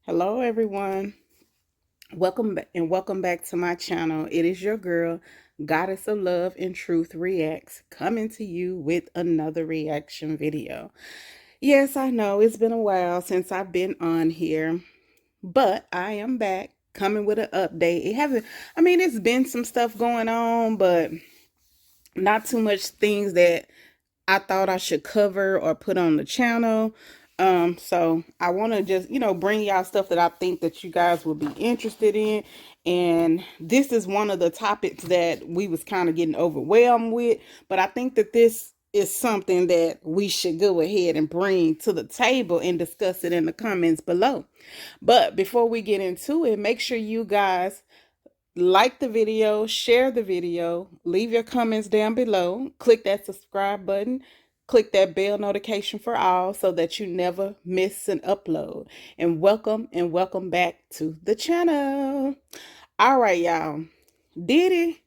Hello, everyone. Welcome back to my channel. It is your girl, Goddess of Love and Truth Reacts, coming to you with another reaction video. Yes, I know it's been a while since I've been on here, but I am back coming with an update. It's been some stuff going on, but not too much things that I thought I should cover or put on the channel. So I want to just, bring y'all stuff that I think that you guys will be interested in. And this is one of the topics that we was kind of getting overwhelmed with. But I think that this is something that we should go ahead and bring to the table and discuss it in the comments below. But before we get into it, make sure you guys like the video, share the video, leave your comments down below, click that subscribe button, click that bell notification for all so that you never miss an upload. And welcome back to the channel. All right, y'all. Diddy,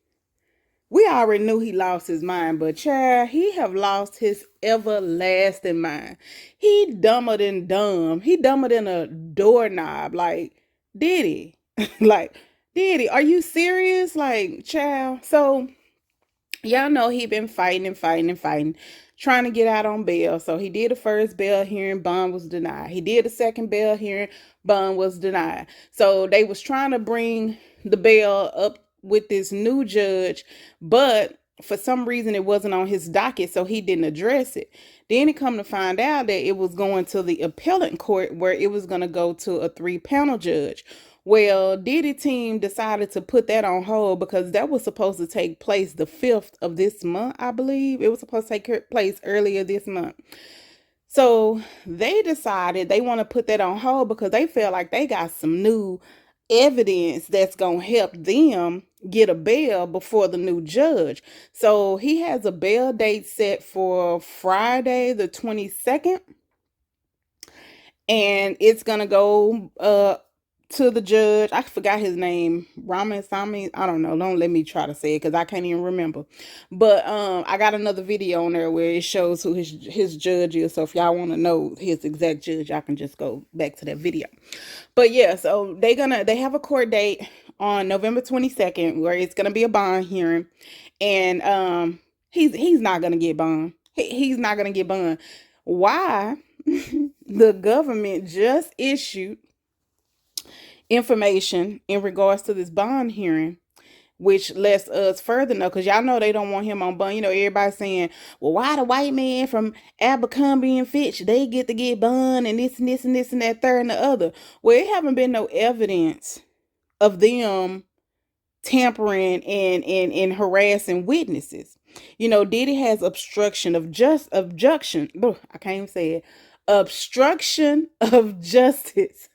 we already knew he lost his mind, but child, he have lost his everlasting mind. He dumber than dumb. He dumber than a doorknob. Like, Diddy. Like, Diddy, are you serious? Like, child. So, y'all know he been fighting, trying to get out on bail. So he did the first bail hearing, bond was denied. He did the second bail hearing, bond was denied. So they was trying to bring the bail up with this new judge, but for some reason it wasn't on his docket, so he didn't address it. Then he come to find out that it was going to the appellate court, where it was going to go to a 3-panel judge. Well, Diddy team decided to put that on hold because that was supposed to take place the 5th of this month, I believe. It was supposed to take place earlier this month. So they decided they want to put that on hold because they feel like they got some new evidence that's going to help them get a bail before the new judge. So he has a bail date set for Friday the 22nd. And it's going to go to the judge. I forgot his name. Ramasamy. I don't know. Don't let me try to say it because I can't even remember. But I got another video on there where it shows who his judge is. So if y'all want to know his exact judge, I can just go back to that video. But yeah, so they have a court date on November 22nd where it's gonna be a bond hearing. And he's not gonna get bond. He's not gonna get bond. Why? The government just issued information in regards to this bond hearing, which lets us further know, because y'all know they don't want him on bond. You know, everybody saying, well, why the white man from Abercrombie and Fitch, they get to get bond, and this and this and this and that, third and the other. Well, it haven't been no evidence of them tampering and harassing witnesses. You know, Diddy has obstruction of obstruction. I can't even say it. Obstruction of justice.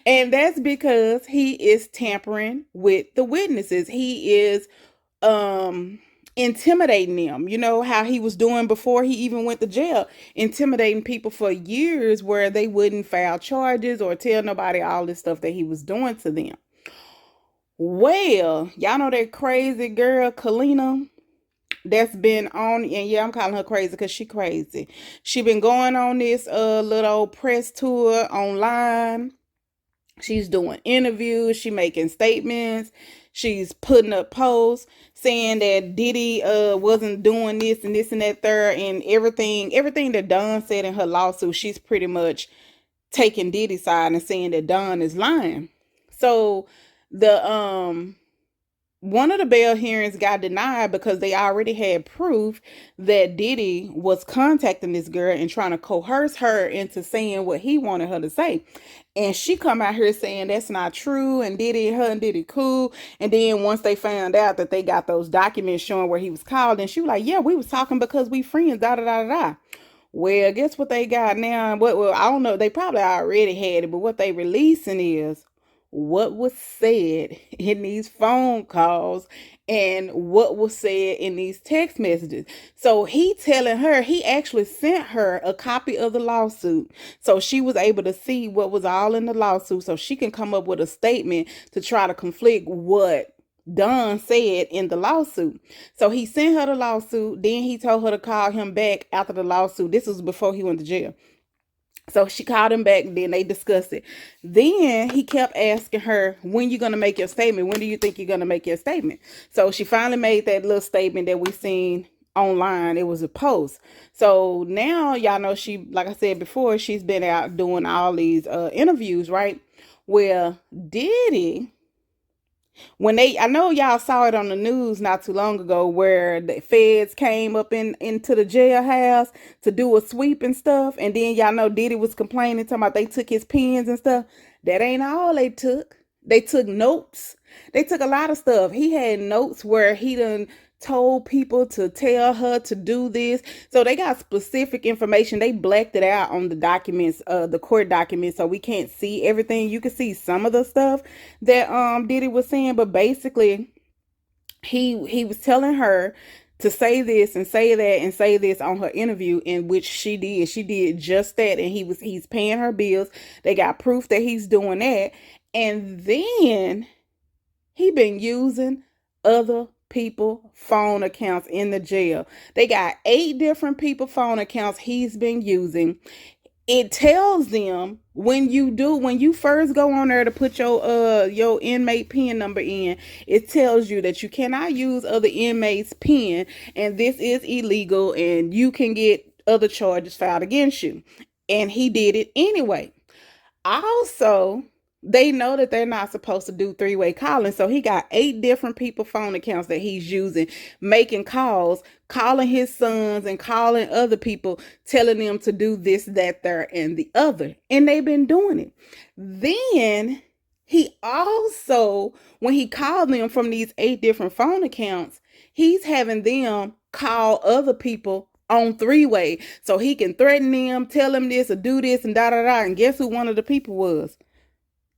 And that's because he is tampering with the witnesses. He is intimidating them. You know how he was doing before he even went to jail, intimidating people for years where they wouldn't file charges or tell nobody all this stuff that he was doing to them. Well, y'all know that crazy girl Kalina that's been on, and yeah, I'm calling her crazy because she crazy. She been going on this little press tour online. She's doing interviews, she making statements, she's putting up posts saying that Diddy wasn't doing this and this and that third, and everything that Don said in her lawsuit, she's pretty much taking Diddy's side and saying that Don is lying. So the one of the bail hearings got denied because they already had proof that Diddy was contacting this girl and trying to coerce her into saying what he wanted her to say. And she come out here saying that's not true, and her and Diddy cool. And then once they found out that they got those documents showing where he was called, and she was like, yeah, we was talking because we friends, da da da da. Well, guess what they got now? Well, I don't know. They probably already had it, but what they releasing is what was said in these phone calls and what was said in these text messages. So he telling her, he actually sent her a copy of the lawsuit, so she was able to see what was all in the lawsuit, so she can come up with a statement to try to conflict what Don said in the lawsuit. So he sent her the lawsuit. Then he told her to call him back after the lawsuit. This was before he went to jail. So she called him back, and then they discussed it. Then he kept asking her, when you gonna make your statement? When do you think you're gonna make your statement? So she finally made that little statement that we seen online. It was a post. So now y'all know she, like I said before, she's been out doing all these interviews, right? Well, Diddy, when they, I know y'all saw it on the news not too long ago where the feds came up into the jailhouse to do a sweep and stuff, and then y'all know Diddy was complaining, talking about they took his pens and stuff. That ain't all they took. They took notes. They took a lot of stuff. He had notes where he done told people to tell her to do this. So they got specific information. They blacked it out on the documents, the court documents, so we can't see everything. You can see some of the stuff that Diddy was saying, but basically he was telling her to say this and say that and say this on her interview, in which she did. She did just that, and he's paying her bills. They got proof that he's doing that. And then he been using other people phone accounts in the jail. They got 8 different people phone accounts he's been using. It tells them when you first go on there to put your inmate PIN number in, it tells you that you cannot use other inmates' PIN, and this is illegal, and you can get other charges filed against you. And he did it anyway. Also, they know that they're not supposed to do three-way calling. So he got 8 different people phone accounts that he's using, making calls, calling his sons and calling other people, telling them to do this, that, there, and the other. And they've been doing it. Then he also, when he called them from these 8 different phone accounts, he's having them call other people on 3-way, so he can threaten them, tell them this or do this and da da da. And guess who one of the people was?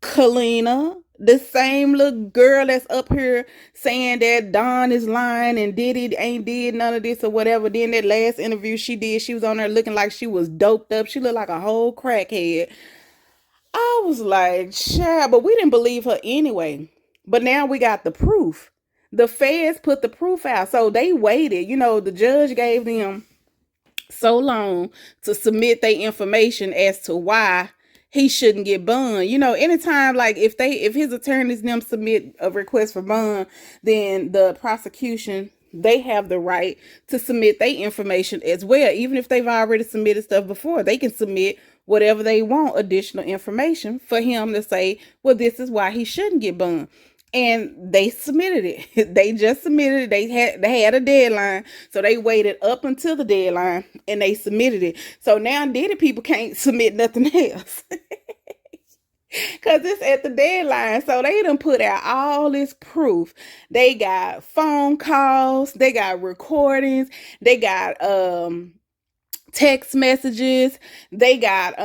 Kalina, the same little girl that's up here saying that Don is lying and Diddy ain't did none of this or whatever. Then that last interview she did, she was on there looking like she was doped up. She looked like a whole crackhead. I was like, child, but we didn't believe her anyway. But now we got the proof. The feds put the proof out, so they waited. The judge gave them so long to submit their information as to why he shouldn't get bond. Anytime, like if his attorneys them submit a request for bond, then the prosecution, they have the right to submit their information as well. Even if they've already submitted stuff before, they can submit whatever they want, additional information for him to say, well, this is why he shouldn't get bond. And they submitted it. They just submitted it. They had a deadline. So they waited up until the deadline and they submitted it. So now Diddy people can't submit nothing else. Because it's at the deadline. So they done put out all this proof. They got phone calls. They got recordings. They got text messages. They got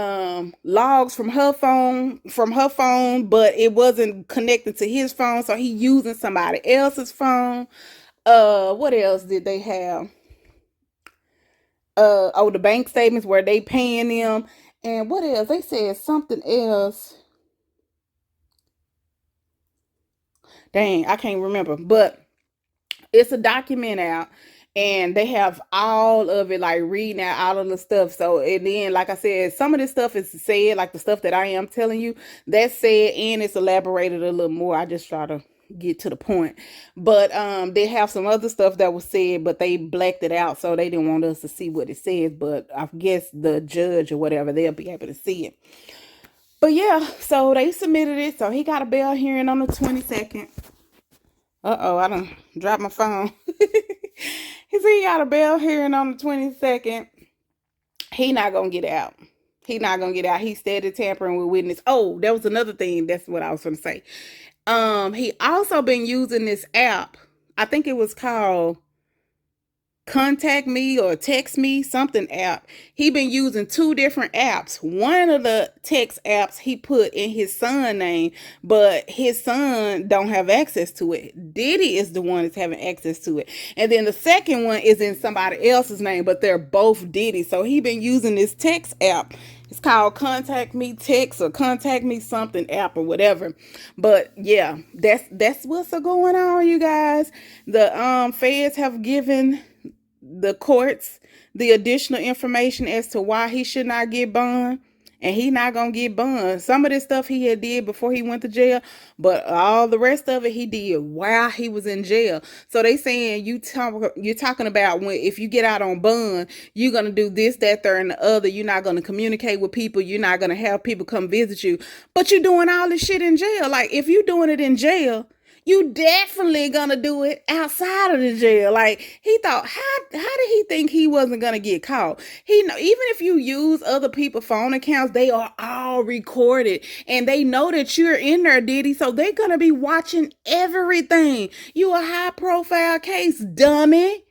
logs from her phone, but it wasn't connected to his phone, so he using somebody else's phone. What else did they have? The bank statements where they paying them. And what else? They said something else. Dang, I can't remember. But it's a document out, and they have all of it, like reading out all of the stuff. So, and then, like I said, some of this stuff is said, like the stuff that I am telling you, that's said and it's elaborated a little more. I just try to get to the point. But they have some other stuff that was said, but they blacked it out, so they didn't want us to see what it says. But I guess the judge or whatever, they'll be able to see it. But yeah, so they submitted it. So he got a bail hearing on the 22nd. I done dropped my phone. He said he got a bail hearing on the 22nd. He not gonna get out. He not gonna get out. He steady tampering with witness. Oh, that was another thing. That's what I was gonna say. He also been using this app. I think it was called Contact Me or Text Me, something app. He been using 2 different apps. One of the text apps he put in his son name, but his son don't have access to it. Diddy is the one that's having access to it. And then the second one is in somebody else's name, but they're both Diddy. So he been using this text app. It's called Contact Me Text or Contact Me something app or whatever. But yeah, that's what's going on, you guys. The feds have given the courts the additional information as to why he should not get bond, and he not gonna get burned. Some of this stuff he had did before he went to jail, but all the rest of it he did while he was in jail. So they saying you're talking about when if you get out on bond, you're gonna do this, that, third, and the other. You're not gonna communicate with people. You're not gonna have people come visit you, but you're doing all this shit in jail. Like if you're doing it in jail, you definitely gonna do it outside of the jail. Like he thought, how did he think he wasn't gonna get caught? He know even if you use other people's phone accounts, they are all recorded and they know that you're in there, Diddy. So they're gonna be watching everything. You a high profile case, dummy.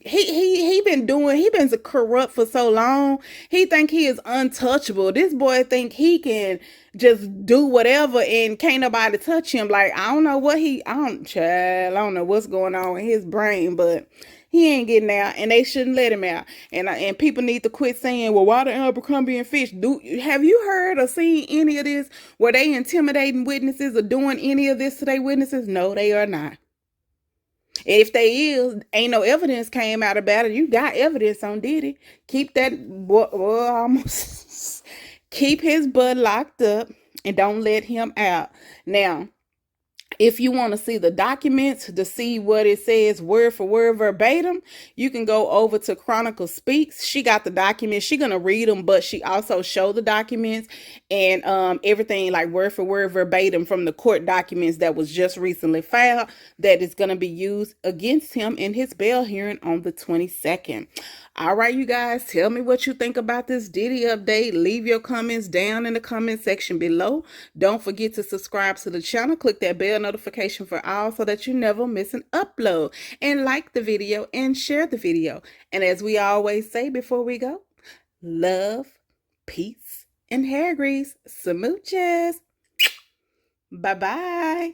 He been corrupt for so long. He think he is untouchable. This boy think he can just do whatever and can't nobody touch him. Like I don't know what I don't know what's going on in his brain, but he ain't getting out, and they shouldn't let him out. And people need to quit saying, "Well, why the Abercrombie and Fitch do?" Have you heard or seen any of this? Were they intimidating witnesses or doing any of this to their witnesses? No, they are not. If they is, ain't no evidence came out about it. You got evidence on Diddy. Keep that boy almost keep his butt locked up and don't let him out. Now, if you want to see the documents to see what it says word for word verbatim, you can go over to Chronicle Speaks. She got the documents. She gonna read them, but she also show the documents and everything like word for word verbatim from the court documents that was just recently filed that is gonna be used against him in his bail hearing on the 22nd. All right, you guys, tell me what you think about this Diddy update. Leave your comments down in the comment section below. Don't forget to subscribe to the channel. Click that bell notification for all so that you never miss an upload. And like the video and share the video. And as we always say before we go, love, peace, and hair grease. Smooches. Bye-bye.